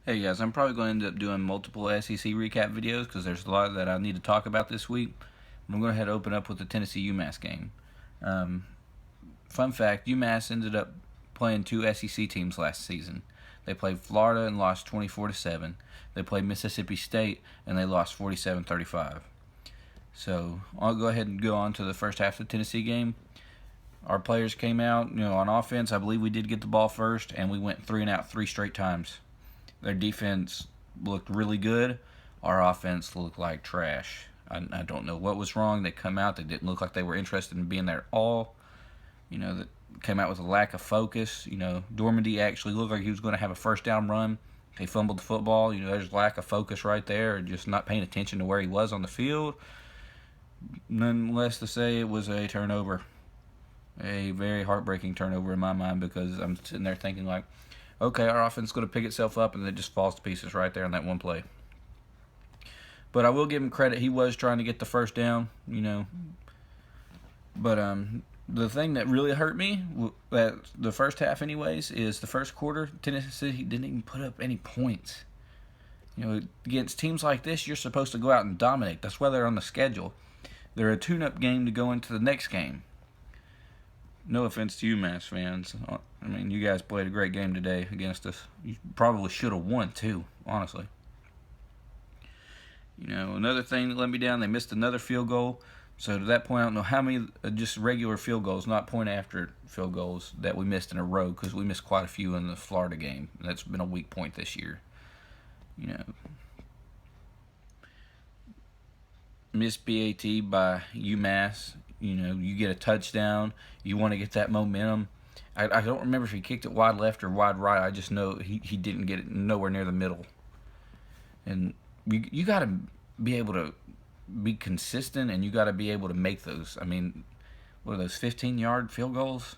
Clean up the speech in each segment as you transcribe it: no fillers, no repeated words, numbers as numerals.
Hey guys, I'm probably going to end up doing multiple SEC recap videos because there's a lot that I need to talk about this week. I'm going to head open up with the Tennessee UMass game. Um, Fun fact: UMass ended up playing two SEC teams last season. They played Florida and lost 24-7. They played Mississippi State and they lost 47-35. So I'll go ahead and go on to the first half of the Tennessee game. Our players came out, on offense. I believe we did get the ball first, and we went 3-and-out 3 straight times. Their defense looked really good. Our offense looked like trash. I don't know what was wrong. They come out. They didn't look like they were interested in being there at all. That came out with a lack of focus. Dormady actually looked like he was going to have a first down run. He fumbled the football. There's lack of focus right there, just not paying attention to where he was on the field. Nonetheless, to say it was a turnover, a very heartbreaking turnover in my mind, because I'm sitting there thinking like, okay, our offense is going to pick itself up, and it just falls to pieces right there on that one play. But I will give him credit. He was trying to get the first down, But the thing that really hurt me, that the first half anyways, is the first quarter, Tennessee didn't even put up any points. Against teams like this, you're supposed to go out and dominate. That's why they're on the schedule. They're a tune-up game to go into the next game. No offense to UMass fans. I mean, you guys played a great game today against us. You probably should have won, too, honestly. Another thing that let me down, they missed another field goal. So to that point, I don't know how many just regular field goals, not point after field goals, that we missed in a row, because we missed quite a few in the Florida game. That's been a weak point this year. Missed PAT by UMass. You get a touchdown. You want to get that momentum. I don't remember if he kicked it wide left or wide right. I just know he didn't get it nowhere near the middle. And you got to be able to be consistent, and you got to be able to make those. I mean, what are those 15-yard field goals?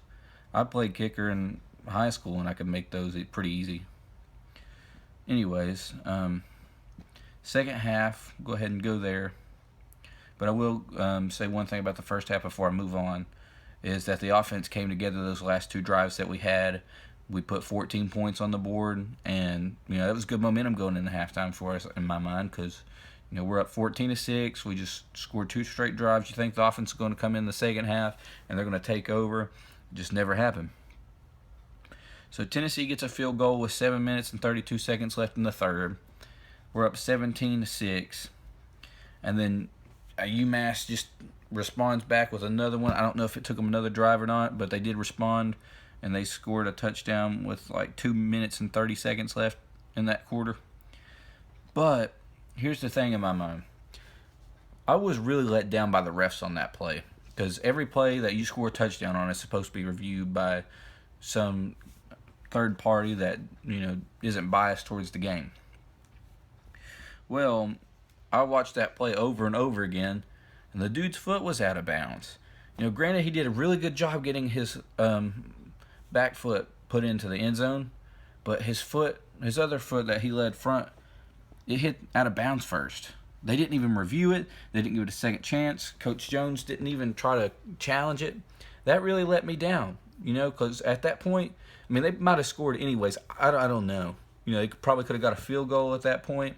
I played kicker in high school, and I could make those pretty easy. Anyways, second half, go ahead and go there. But I will say one thing about the first half before I move on, is that the offense came together those last two drives that we had. We put 14 points on the board, and that was good momentum going into halftime for us in my mind, because we're up 14-6. We just scored 2 straight drives. You think the offense is going to come in the second half and they're going to take over? It just never happened. So Tennessee gets a field goal with 7 minutes and 32 seconds left in the third. We're up 17-6, and then UMass just responds back with another one. I don't know if it took them another drive or not, but they did respond, and they scored a touchdown with like 2 minutes and 30 seconds left in that quarter. But here's the thing in my mind. I was really let down by the refs on that play, because every play that you score a touchdown on is supposed to be reviewed by some third party that isn't biased towards the game. Well, I watched that play over and over again, and the dude's foot was out of bounds. Granted, he did a really good job getting his back foot put into the end zone, but his other foot that he led front, it hit out of bounds first. They didn't even review it. They didn't give it a second chance. Coach Jones didn't even try to challenge it. That really let me down, because at that point, I mean, they might have scored anyways. I don't know. They probably could have got a field goal at that point.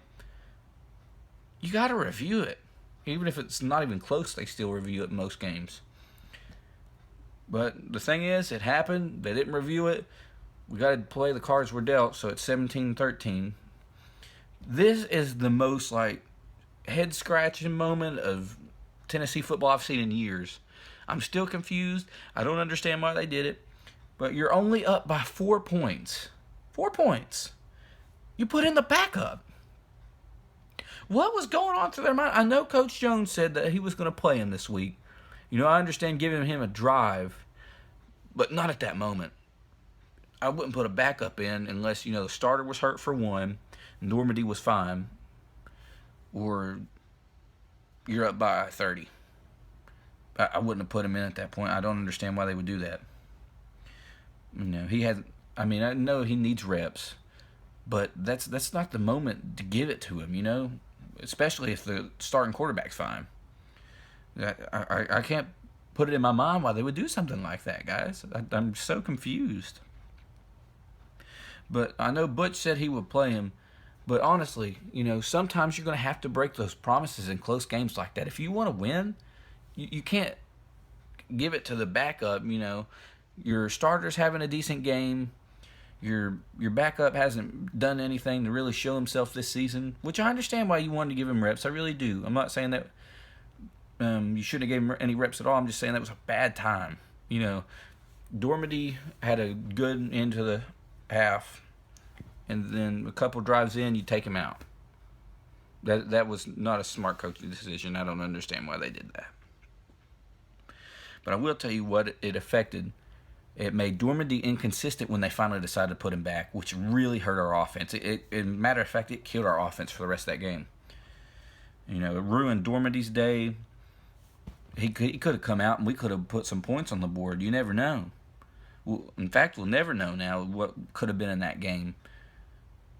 You got to review it. Even if it's not even close, they still review it in most games. But the thing is, it happened. They didn't review it. We got to play the cards we're dealt, so it's 17-13. This is the most head-scratching moment of Tennessee football I've seen in years. I'm still confused. I don't understand why they did it. But you're only up by 4 points. 4 points. You put in the backup. What was going on through their mind? I know Coach Jones said that he was going to play him this week. I understand giving him a drive, but not at that moment. I wouldn't put a backup in unless, the starter was hurt for one, and Normandy was fine, or you're up by 30. I wouldn't have put him in at that point. I don't understand why they would do that. I know he needs reps, but that's not the moment to give it to him, especially if the starting quarterback's fine. I can't put it in my mind why they would do something like that, guys. I'm so confused. But I know Butch said he would play him. But honestly, sometimes you're going to have to break those promises in close games like that. If you want to win, you can't give it to the backup. Your starter's having a decent game. Your backup hasn't done anything to really show himself this season, which I understand why you wanted to give him reps. I really do. I'm not saying that you shouldn't have given him any reps at all. I'm just saying that was a bad time. Dormady had a good end to the half, and then a couple drives in, you take him out. That was not a smart coaching decision. I don't understand why they did that. But I will tell you what it affected. It made Dormady inconsistent when they finally decided to put him back, which really hurt our offense. Matter of fact, it killed our offense for the rest of that game. It ruined Dormady's day. He could have come out and we could have put some points on the board. You never know. In fact, we'll never know now what could have been in that game.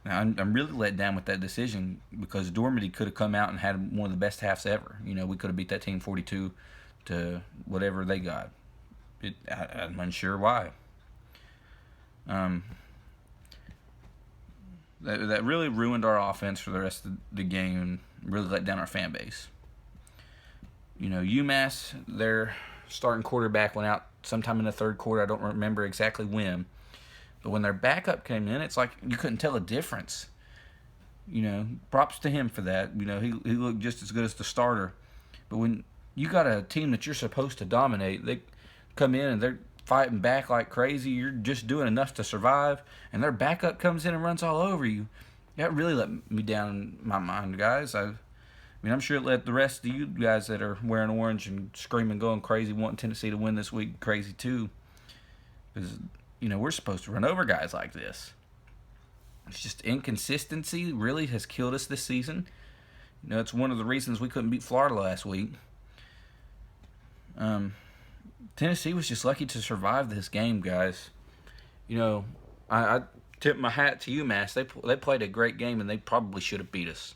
Now, I'm really let down with that decision because Dormady could have come out and had one of the best halves ever. We could have beat that team 42 to whatever they got. I'm unsure why. That really ruined our offense for the rest of the game and really let down our fan base. UMass, their starting quarterback went out sometime in the third quarter. I don't remember exactly when. But when their backup came in, it's like you couldn't tell a difference. Props to him for that. He looked just as good as the starter. But when you got a team that you're supposed to dominate, they come in and they're fighting back like crazy. You're just doing enough to survive, and their backup comes in and runs all over you. That really let me down in my mind, guys. I'm sure it let the rest of you guys that are wearing orange and screaming, going crazy, wanting Tennessee to win this week crazy too. Because, we're supposed to run over guys like this. It's just inconsistency really has killed us this season. It's one of the reasons we couldn't beat Florida last week. Tennessee was just lucky to survive this game, guys. I tip my hat to UMass. They played a great game, and they probably should have beat us.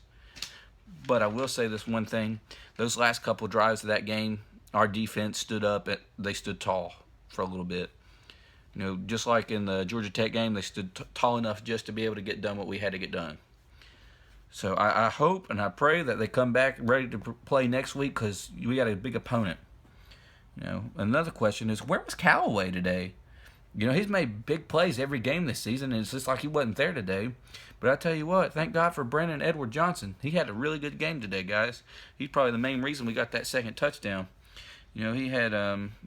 But I will say this one thing. Those last couple drives of that game, our defense stood up. They stood tall for a little bit. Just like in the Georgia Tech game, they stood tall enough just to be able to get done what we had to get done. So I hope and I pray that they come back ready to play next week because we got a big opponent. Another question is, where was Callaway today? He's made big plays every game this season, and it's just like he wasn't there today. But I tell you what, thank God for Brandon Edward Johnson. He had a really good game today, guys. He's probably the main reason we got that second touchdown. He had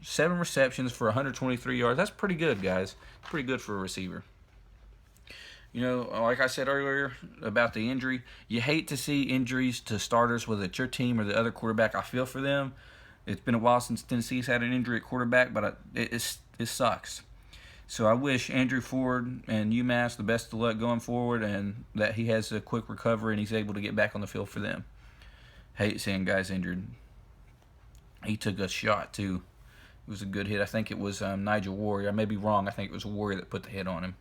7 receptions for 123 yards. That's pretty good, guys. Pretty good for a receiver. Like I said earlier about the injury, you hate to see injuries to starters, whether it's your team or the other quarterback. I feel for them. It's been a while since Tennessee's had an injury at quarterback, but it sucks. So I wish Andrew Ford and UMass the best of luck going forward, and that he has a quick recovery and he's able to get back on the field for them. Hate seeing guys injured. He took a shot, too. It was a good hit. I think it was Nigel Warrior. I may be wrong. I think it was Warrior that put the hit on him.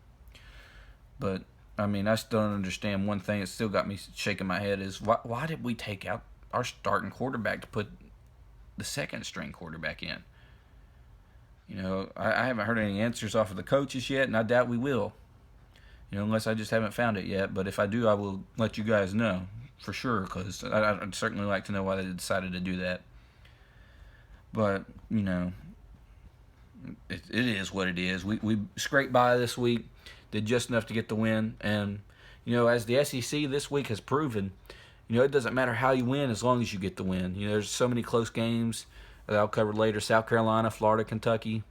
But, I still don't understand one thing that still got me shaking my head is why did we take out our starting quarterback to put the second-string quarterback in? I haven't heard any answers off of the coaches yet, and I doubt we will. Unless I just haven't found it yet. But if I do, I will let you guys know for sure, because I'd certainly like to know why they decided to do that. But, it is what it is. We scraped by this week, did just enough to get the win. And, as the SEC this week has proven, it doesn't matter how you win as long as you get the win. There's so many close games that I'll cover later. South Carolina, Florida, Kentucky.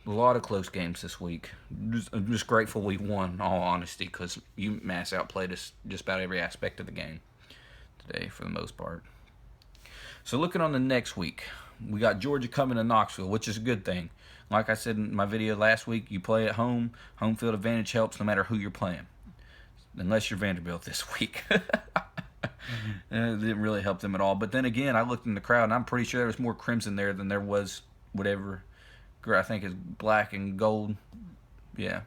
A lot of close games this week. I'm just grateful we won, in all honesty, because UMass outplayed us just about every aspect of the game today for the most part. So looking on the next week, we got Georgia coming to Knoxville, which is a good thing. Like I said in my video last week, you play at home. Home field advantage helps no matter who you're playing. Unless you're Vanderbilt this week. It didn't really help them at all. But then again, I looked in the crowd, and I'm pretty sure there was more crimson there than there was whatever. I think it's black and gold. Yeah.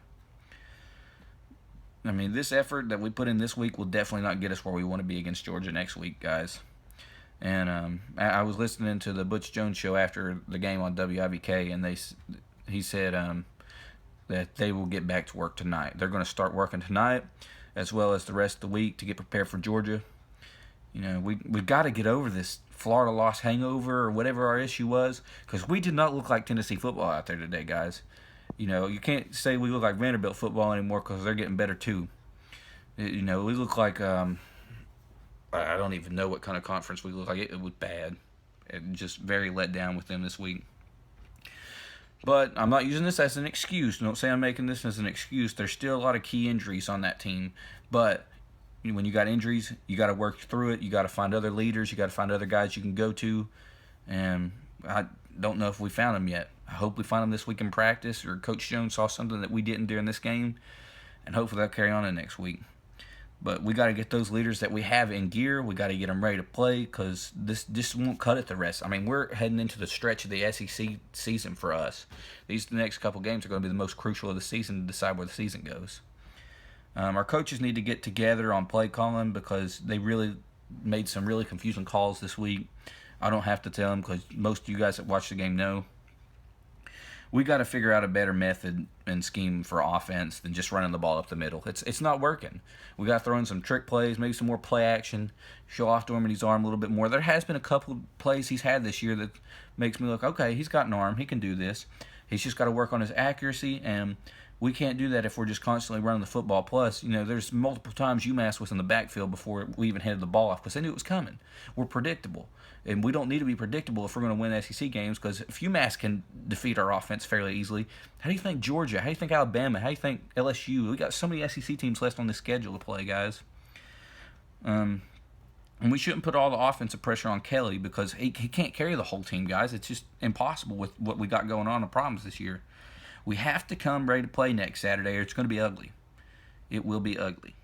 This effort that we put in this week will definitely not get us where we want to be against Georgia next week, guys. And I was listening to the Butch Jones show after the game on WIVK, and he said that they will get back to work tonight. They're going to start working tonight, as well as the rest of the week to get prepared for Georgia. We've got to get over this Florida loss hangover or whatever our issue was, because we did not look like Tennessee football out there today, guys. You can't say we look like Vanderbilt football anymore because they're getting better too. We look like I don't even know what kind of conference we look like. It was bad, and just very let down with them this week. But I'm not using this as an excuse. Don't say I'm making this as an excuse. There's still a lot of key injuries on that team, but when you got injuries, you got to work through it. You got to find other leaders. You got to find other guys you can go to. And I don't know if we found them yet. I hope we find them this week in practice, or Coach Jones saw something that we didn't during this game, and hopefully that'll carry on in next week. But we got to get those leaders that we have in gear. We got to get them ready to play, because this won't cut it the rest. I mean, we're heading into the stretch of the SEC season for us. The next couple games are going to be the most crucial of the season to decide where the season goes. Our coaches need to get together on play calling, because they really made some really confusing calls this week. I don't have to tell them, because most of you guys that watch the game know. We got to figure out a better method and scheme for offense than just running the ball up the middle. It's not working. We got to throw in some trick plays, maybe some more play action, show off Dormany's arm a little bit more. There has been a couple of plays he's had this year that makes me look, okay, he's got an arm. He can do this. He's just got to work on his accuracy, and we can't do that if we're just constantly running the football. Plus, there's multiple times UMass was in the backfield before we even headed the ball off, because they knew it was coming. We're predictable, and we don't need to be predictable if we're going to win SEC games, because if UMass can defeat our offense fairly easily, how do you think Georgia, how do you think Alabama, how do you think LSU? We got so many SEC teams left on the schedule to play, guys. And we shouldn't put all the offensive pressure on Kelly, because he can't carry the whole team, guys. It's just impossible with what we got going on, the problems this year. We have to come ready to play next Saturday, or it's going to be ugly. It will be ugly.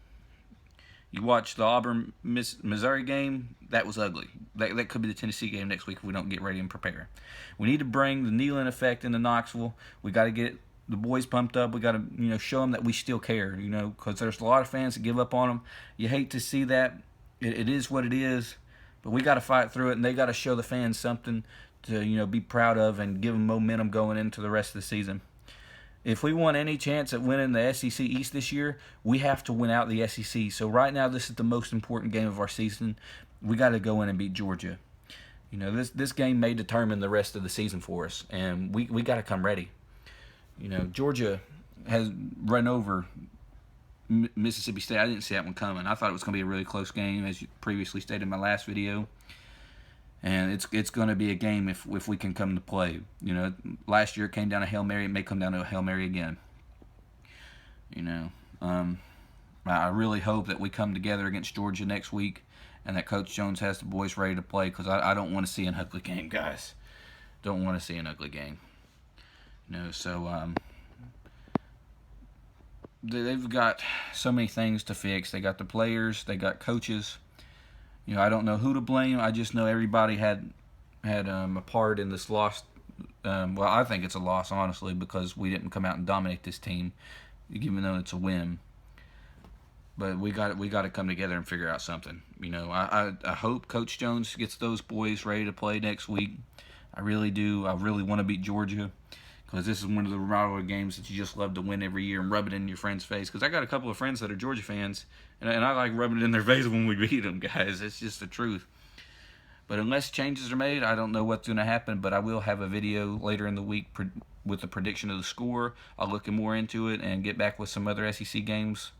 You watch the Auburn-Missouri game, that was ugly. That could be the Tennessee game next week if we don't get ready and prepare. We need to bring the Neyland effect into Knoxville. We got to get the boys pumped up. We got to show them that we still care, because there's a lot of fans that give up on them. You hate to see that. It is what it is, but we got to fight through it, and they got to show the fans something to be proud of and give them momentum going into the rest of the season. If we want any chance at winning the SEC East this year, we have to win out the SEC. So right now, this is the most important game of our season. We got to go in and beat Georgia. This game may determine the rest of the season for us, and we got to come ready. Georgia has run over Mississippi State. I didn't see that one coming. I thought it was going to be a really close game, as you previously stated in my last video. And it's going to be a game if we can come to play. Last year it came down to Hail Mary. It may come down to a Hail Mary again. I really hope that we come together against Georgia next week, and that Coach Jones has the boys ready to play, because I don't want to see an ugly game, guys. Don't want to see an ugly game. They've got so many things to fix. They got the players. They got coaches. I don't know who to blame. I just know everybody had a part in this loss. Well, I think it's a loss, honestly, because we didn't come out and dominate this team, even though it's a win. But we got to come together and figure out something. I hope Coach Jones gets those boys ready to play next week. I really do. I really want to beat Georgia, because this is one of the rivalry games that you just love to win every year and rub it in your friend's face. Because I got a couple of friends that are Georgia fans, and I like rubbing it in their face when we beat them, guys. It's just the truth. But unless changes are made, I don't know what's going to happen. But I will have a video later in the week with the prediction of the score. I'll look more into it and get back with some other SEC games.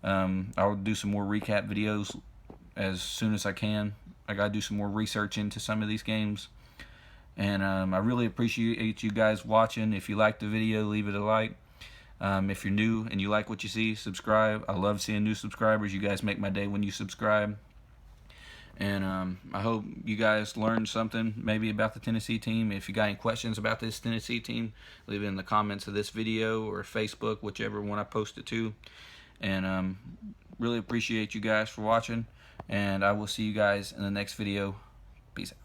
I'll do some more recap videos as soon as I can. I got to do some more research into some of these games. And I really appreciate you guys watching. If you liked the video, leave it a like. If you're new and you like what you see, subscribe. I love seeing new subscribers. You guys make my day when you subscribe. And I hope you guys learned something maybe about the Tennessee team. If you got any questions about this Tennessee team, leave it in the comments of this video or Facebook, whichever one I post it to. And really appreciate you guys for watching. And I will see you guys in the next video. Peace out.